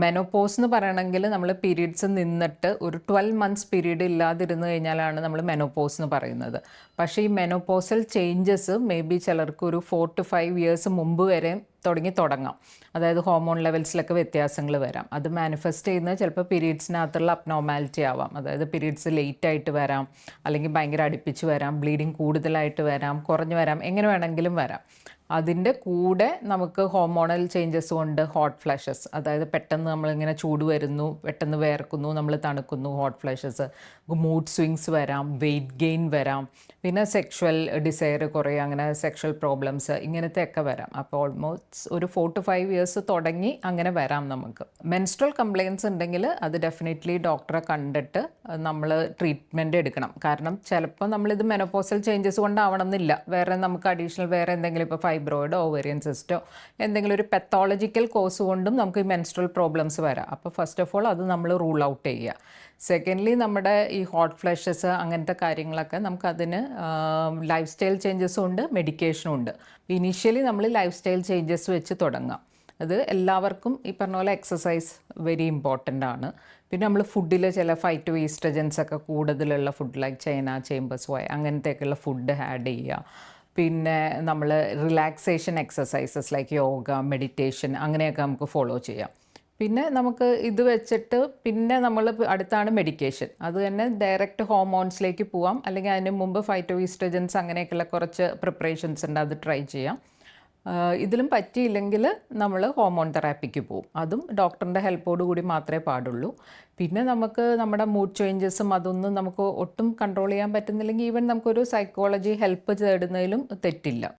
Menopause എന്ന് പറയണമെങ്കിൽ നമ്മൾ പീരീഡ്സ് നിന്നിട്ട് ഒരു 12 മന്ത്സ് പീരീഡ് ഇല്ലാതിരുന്ന് കഴിഞ്ഞാലാണ് നമ്മൾ മെനോപോസ് എന്ന് പറയുന്നത്. പക്ഷേ ഈ മെനോപോസൽ ചേഞ്ചസ് മേ ബി ചിലർക്ക് ഒരു 4 to 5 ഇയേഴ്സ് മുമ്പ് വരെ തുടങ്ങാം. അതായത് ഹോർമോൺ ലെവൽസിലൊക്കെ വ്യത്യാസങ്ങൾ വരാം. അത് മാനിഫെസ്റ്റ് ചെയ്യുന്നത് ചിലപ്പോൾ പീരീഡ്സിനകത്തുള്ള അബ്നോർമാലിറ്റി ആവാം. അതായത് പീരീഡ്സ് ലേറ്റ് ആയിട്ട് വരാം, അല്ലെങ്കിൽ ഭയങ്കര അടുപ്പിച്ച് വരാം, ബ്ലീഡിങ് കൂടുതലായിട്ട് വരാം, കുറഞ്ഞു വരാം, എങ്ങനെ വേണമെങ്കിലും വരാം. അതിൻ്റെ കൂടെ നമുക്ക് ഹോർമോണൽ ചേഞ്ചസ് കൊണ്ട് ഹോട്ട് ഫ്ലാഷസ്, അതായത് പെട്ടെന്ന് നമ്മളിങ്ങനെ ചൂട് വരുന്നു, പെട്ടെന്ന് വേർക്കുന്നു, നമ്മൾ തണുക്കുന്നു, ഹോട്ട് ഫ്ലാഷസ്, മൂഡ് സ്വിങ്സ് വരാം, വെയിറ്റ് ഗെയിൻ വരാം, പിന്നെ സെക്ഷൽ ഡിസയർ കുറേ, അങ്ങനെ സെക്ഷൽ പ്രോബ്ലംസ് ഇങ്ങനത്തെ ഒക്കെ വരാം. അപ്പോൾ ഓൾമോസ്റ്റ് ഒരു 4 to 5 ഇയേഴ്സ് തുടങ്ങി അങ്ങനെ വരാം നമുക്ക്. മെൻസ്ട്രൽ കംപ്ലയിൻസ് ഉണ്ടെങ്കിൽ അത് ഡെഫിനറ്റ്ലി ഡോക്ടറെ കണ്ടിട്ട് നമ്മൾ ട്രീറ്റ്മെൻറ്റ് എടുക്കണം. കാരണം ചിലപ്പോൾ നമ്മളിത് മെനോപോസൽ ചേഞ്ചസ് കൊണ്ടാവണം എന്നില്ല, വേറെ നമുക്ക് അഡീഷണൽ വേറെ എന്തെങ്കിലും ഇപ്പോൾ ഫൈബ്രോയിഡോ ഓവേറിയൻ സിസ്റ്റോ എന്തെങ്കിലും ഒരു പെത്തോളജിക്കൽ കോസ് കൊണ്ടും നമുക്ക് ഈ മെൻസ്ട്രൽ പ്രോബ്ലംസ് വരാം. അപ്പോൾ ഫസ്റ്റ് ഓഫ് ഓൾ അത് നമ്മൾ റൂൾ ഔട്ട് ചെയ്യുക. സെക്കൻഡ്ലി നമ്മുടെ ഈ ഹോട്ട് ഫ്ലഷസ് അങ്ങനത്തെ കാര്യങ്ങളൊക്കെ നമുക്കതിന് ലൈഫ് സ്റ്റൈൽ ചേഞ്ചസും ഉണ്ട്, മെഡിക്കേഷനും ഉണ്ട്. ഇനീഷ്യലി നമ്മൾ ലൈഫ് സ്റ്റൈൽ ചേഞ്ചസ് വെച്ച് തുടങ്ങാം. അത് എല്ലാവർക്കും ഈ പറഞ്ഞ പോലെ എക്സസൈസ് വെരി ഇമ്പോർട്ടൻ്റ് ആണ്. പിന്നെ നമ്മൾ ഫുഡിൽ ചില ഫൈറ്റോ ഈസ്ട്രജൻസ് ഒക്കെ കൂടുതലുള്ള ഫുഡ് ലൈക്ക് ചൈന, ചേമ്പസ് വോയ അങ്ങനത്തെയൊക്കെയുള്ള ഫുഡ് ആഡ് ചെയ്യുക. പിന്നെ നമ്മൾ relaxation exercises like yoga, meditation അങ്ങനെയൊക്കെ നമുക്ക് ഫോളോ ചെയ്യാം. പിന്നെ നമുക്ക് ഇത് വെച്ചിട്ട് പിന്നെ നമ്മൾ അടുത്താണ് മെഡിക്കേഷൻ. അത് തന്നെ ഡയറക്റ്റ് ഹോർമോൺസിലേക്ക് പോവാം, അല്ലെങ്കിൽ അതിന് മുമ്പ് ഫൈറ്റോ ഈസ്ട്രജൻസ് അങ്ങനെയൊക്കെയുള്ള കുറച്ച് പ്രിപ്പറേഷൻസ് ഉണ്ട്, അത് ട്രൈ ചെയ്യാം. ഇതിലും പറ്റിയില്ലെങ്കിൽ നമ്മൾ ഹോർമോൺ തെറാപ്പിക്ക് പോവും. അതും ഡോക്ടറിൻ്റെ ഹെൽപ്പോട് കൂടി മാത്രമേ പാടുള്ളൂ. പിന്നെ നമുക്ക് നമ്മുടെ മൂഡ് ചേഞ്ചസും അതൊന്നും നമുക്ക് ഒട്ടും കൺട്രോൾ ചെയ്യാൻ പറ്റുന്നില്ലെങ്കിൽ ഈവൻ നമുക്കൊരു സൈക്കോളജി ഹെൽപ്പ് തേടുന്നതിലും തെറ്റില്ല.